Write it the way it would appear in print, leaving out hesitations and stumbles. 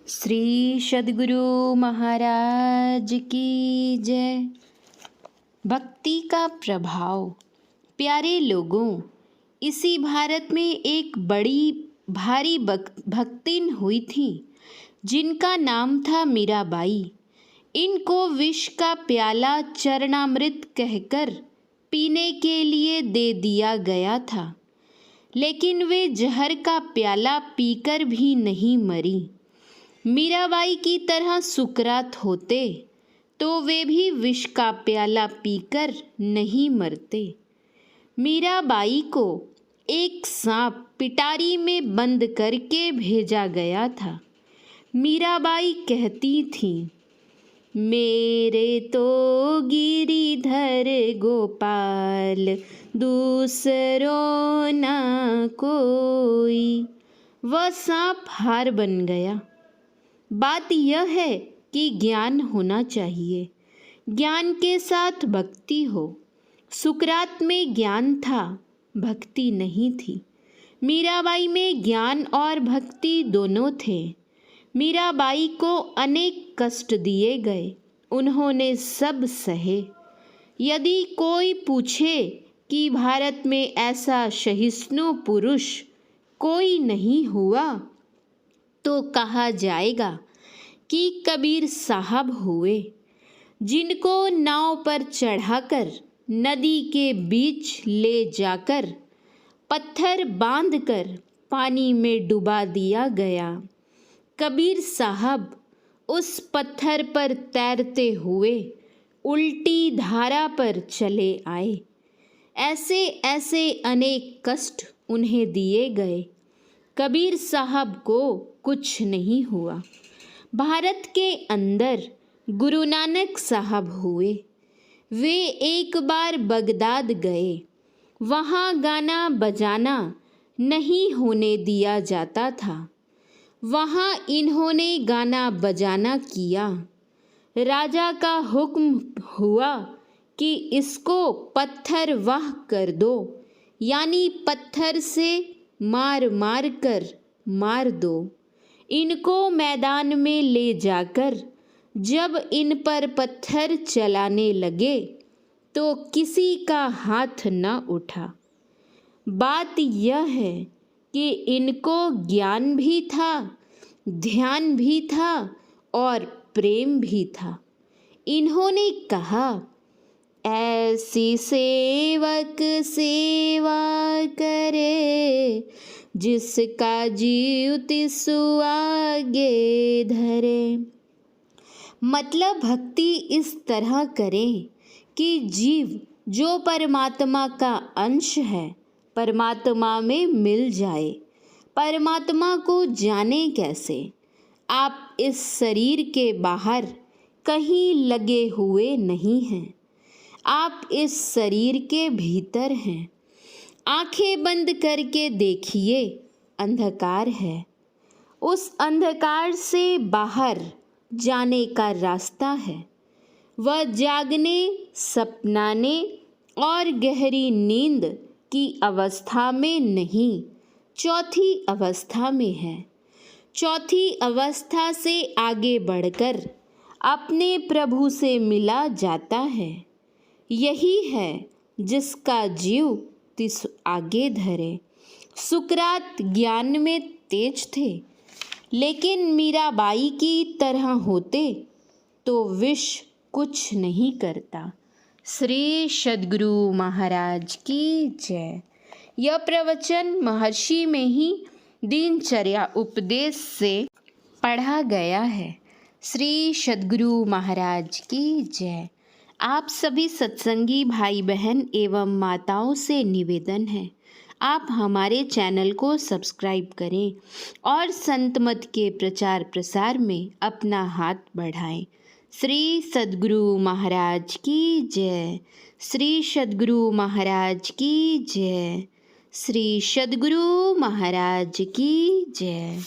श्री सद्गुरु महाराज की जय। भक्ति का प्रभाव। प्यारे लोगों, इसी भारत में एक बड़ी भारी भक्तिन हुई थी जिनका नाम था मीराबाई। इनको विष का प्याला चरणामृत कहकर पीने के लिए दे दिया गया था, लेकिन वे जहर का प्याला पीकर भी नहीं मरी। मीराबाई की तरह सुकरात होते तो वे भी विष का प्याला पीकर नहीं मरते। मीराबाई को एक सांप पिटारी में बंद करके भेजा गया था। मीराबाई कहती थी, मेरे तो गिरिधर गोपाल दूसरों ना कोई। वह सांप हार बन गया। बात यह है कि ज्ञान होना चाहिए, ज्ञान के साथ भक्ति हो। सुकरात में ज्ञान था, भक्ति नहीं थी। मीराबाई में ज्ञान और भक्ति दोनों थे। मीराबाई को अनेक कष्ट दिए गए, उन्होंने सब सहे। यदि कोई पूछे कि भारत में ऐसा सहिष्णु पुरुष कोई नहीं हुआ, तो कहा जाएगा कि कबीर साहब हुए, जिनको नाव पर चढ़ाकर नदी के बीच ले जाकर पत्थर बांधकर पानी में डुबा दिया गया। कबीर साहब उस पत्थर पर तैरते हुए उल्टी धारा पर चले आए। ऐसे ऐसे अनेक कष्ट उन्हें दिए गए। कबीर साहब को कुछ नहीं हुआ। भारत के अंदर गुरु नानक साहब हुए। वे एक बार बगदाद गए। वहाँ गाना बजाना नहीं होने दिया जाता था। वहाँ इन्होंने गाना बजाना किया। राजा का हुक्म हुआ कि इसको पत्थर वाह कर दो, यानी पत्थर से मार मार कर मार दो। इनको मैदान में ले जाकर जब इन पर पत्थर चलाने लगे तो किसी का हाथ न उठा। बात यह है कि इनको ज्ञान भी था, ध्यान भी था और प्रेम भी था। इन्होंने कहा, ऐसी सेवक सेवा करे, जिसका जीव तिसु आगे धरे। मतलब भक्ति इस तरह करें कि जीव जो परमात्मा का अंश है, परमात्मा में मिल जाए। परमात्मा को जाने कैसे? आप इस शरीर के बाहर कहीं लगे हुए नहीं हैं। आप इस शरीर के भीतर हैं। आंखें बंद करके देखिए, अंधकार है। उस अंधकार से बाहर जाने का रास्ता है। वह जागने, सपनाने और गहरी नींद की अवस्था में नहीं, चौथी अवस्था में है। चौथी अवस्था से आगे बढ़कर अपने प्रभु से मिला जाता है। यही है जिसका जीव तिस आगे धरे। सुकरात ज्ञान में तेज थे, लेकिन मीराबाई की तरह होते तो विष कुछ नहीं करता। श्री सद्गुरु महाराज की जय। यह प्रवचन महर्षि में ही दिनचर्या उपदेश से पढ़ा गया है। श्री सद्गुरु महाराज की जय। आप सभी सत्संगी भाई बहन एवं माताओं से निवेदन है, आप हमारे चैनल को सब्सक्राइब करें और संत मत के प्रचार प्रसार में अपना हाथ बढ़ाएं। श्री सद्गुरु महाराज की जय। श्री सद्गुरु महाराज की जय। श्री सद्गुरु महाराज की जय।